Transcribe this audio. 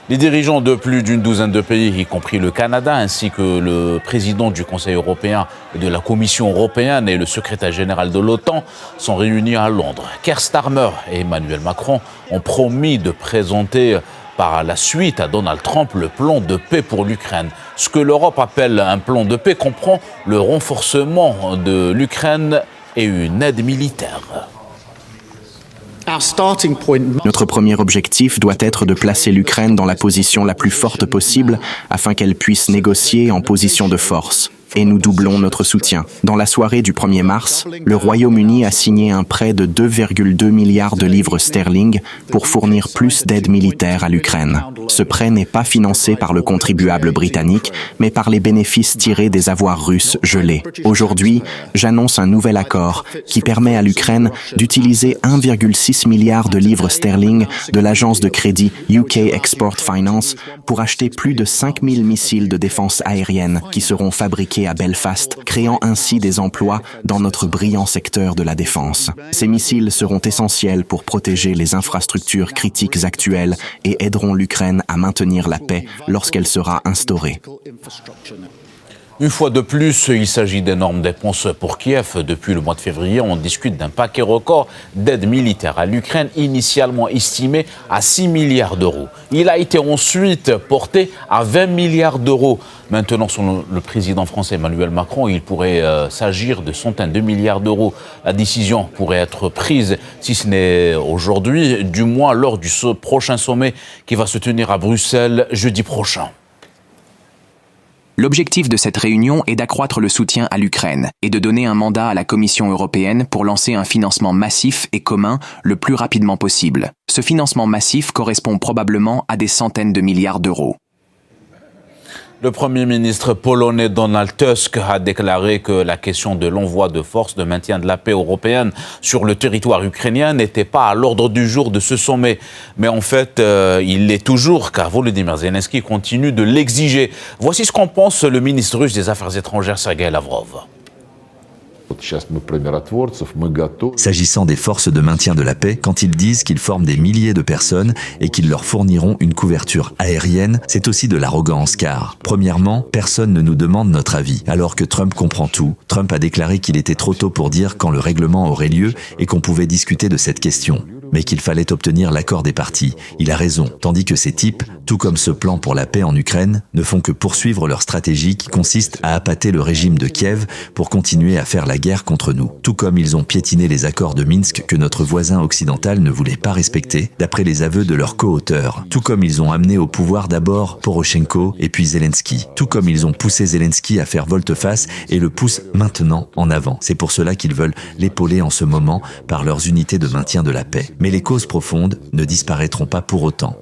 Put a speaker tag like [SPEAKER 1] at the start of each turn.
[SPEAKER 1] Les dirigeants de plus d'une douzaine de pays, y compris le Canada, ainsi que le président du Conseil européen et de la Commission européenne et le secrétaire général de l'OTAN, sont réunis à Londres. Keir Starmer et Emmanuel Macron ont promis de présenter par la suite à Donald Trump le plan de paix pour l'Ukraine. Ce que l'Europe appelle un plan de paix comprend le renforcement de l'Ukraine et une aide militaire.
[SPEAKER 2] Notre premier objectif doit être de placer l'Ukraine dans la position la plus forte possible afin qu'elle puisse négocier en position de force. Et nous doublons notre soutien. Dans la soirée du 1er mars, le Royaume-Uni a signé un prêt de 2,2 milliards de livres sterling pour fournir plus d'aide militaire à l'Ukraine. Ce prêt n'est pas financé par le contribuable britannique, mais par les bénéfices tirés des avoirs russes gelés. Aujourd'hui, j'annonce un nouvel accord qui permet à l'Ukraine d'utiliser 1,6 milliard de livres sterling de l'agence de crédit UK Export Finance pour acheter plus de 5000 missiles de défense aérienne qui seront fabriqués à Belfast, créant ainsi des emplois dans notre brillant secteur de la défense. Ces missiles seront essentiels pour protéger les infrastructures critiques actuelles et aideront l'Ukraine à maintenir la paix lorsqu'elle sera instaurée.
[SPEAKER 1] Une fois de plus, il s'agit d'énormes dépenses pour Kiev. Depuis le mois de février, on discute d'un paquet record d'aide militaire à l'Ukraine, initialement estimé à 6 milliards d'euros. Il a été ensuite porté à 20 milliards d'euros. Maintenant, selon le président français Emmanuel Macron, il pourrait s'agir de centaines de milliards d'euros. La décision pourrait être prise, si ce n'est aujourd'hui, du moins lors du prochain sommet qui va se tenir à Bruxelles jeudi prochain.
[SPEAKER 3] L'objectif de cette réunion est d'accroître le soutien à l'Ukraine et de donner un mandat à la Commission européenne pour lancer un financement massif et commun le plus rapidement possible. Ce financement massif correspond probablement à des centaines de milliards d'euros.
[SPEAKER 1] Le Premier ministre polonais Donald Tusk a déclaré que la question de l'envoi de forces de maintien de la paix européenne sur le territoire ukrainien n'était pas à l'ordre du jour de ce sommet. Mais en fait, il l'est toujours, car Volodymyr Zelensky continue de l'exiger. Voici ce qu'en pense le ministre russe des Affaires étrangères, Sergei Lavrov.
[SPEAKER 4] S'agissant des forces de maintien de la paix, quand ils disent qu'ils forment des milliers de personnes et qu'ils leur fourniront une couverture aérienne, c'est aussi de l'arrogance car, premièrement, personne ne nous demande notre avis, alors que Trump comprend tout. Trump a déclaré qu'il était trop tôt pour dire quand le règlement aurait lieu et qu'on pouvait discuter de cette question, mais qu'il fallait obtenir l'accord des parties. Il a raison, tandis que ces types, tout comme ce plan pour la paix en Ukraine, ne font que poursuivre leur stratégie qui consiste à appâter le régime de Kiev pour continuer à faire la guerre contre nous. Tout comme ils ont piétiné les accords de Minsk que notre voisin occidental ne voulait pas respecter, d'après les aveux de leurs co-auteurs. Tout comme ils ont amené au pouvoir d'abord Poroshenko et puis Zelensky. Tout comme ils ont poussé Zelensky à faire volte-face et le poussent maintenant en avant. C'est pour cela qu'ils veulent l'épauler en ce moment par leurs unités de maintien de la paix. Mais les causes profondes ne disparaîtront pas pour autant.